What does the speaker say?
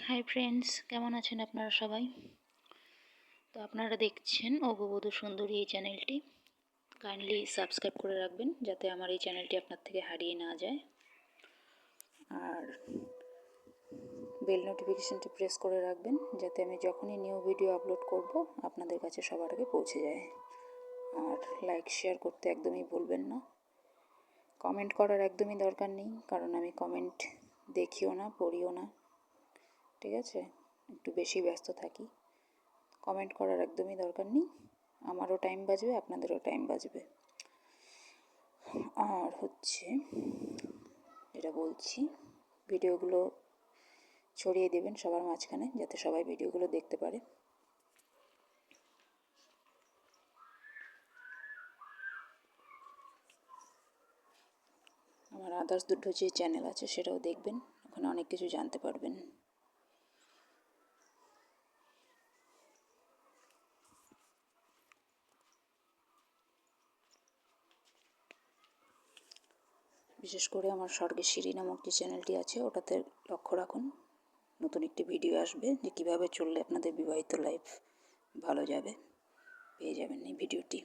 Hi friends, কেমন আছেন আপনারা সবাই? তো আপনারা দেখছেন অগবধূ সুন্দরী এই চ্যানেলটি। কাইন্ডলি সাবস্ক্রাইব করে রাখবেন যাতে আমার এই চ্যানেলটি আপনার থেকে হারিয়ে না যায়, আর বেল নোটিফিকেশানটি প্রেস করে রাখবেন যাতে আমি যখনই নিউ ভিডিও আপলোড করব আপনাদের কাছে সবার আগে পৌঁছে যায়। আর লাইক শেয়ার করতে একদমই ভুলবেন না। কমেন্ট করার একদমই দরকার নেই, কারণ আমি কমেন্ট দেখিও না, পড়িও না। ঠিক আছে, একটু বেশি ব্যস্ত থাকি। কমেন্ট করার একদমই দরকার নেই, আমারও টাইম বাঁচবে, আপনাদেরও টাইম বাঁচবে। আর হচ্ছে যেটা বলছি, ভিডিওগুলো ছড়িয়ে দেবেন সবার মাঝখানে যাতে সবাই ভিডিওগুলো দেখতে পারে। আমার আদার্স দুটো যে চ্যানেল আছে সেটাও দেখবেন, ওখানে অনেক কিছু জানতে পারবেন। বিশেষ করে আমার স্বর্গেশ্বরী নামক যে চ্যানেলটি আছে ওটাতে লক্ষ্য রাখুন, নতুন একটি ভিডিও আসবে যে কীভাবে চললে আপনাদের বিবাহিত লাইফ ভালো যাবে, পেয়ে যাবেন এই ভিডিওটি।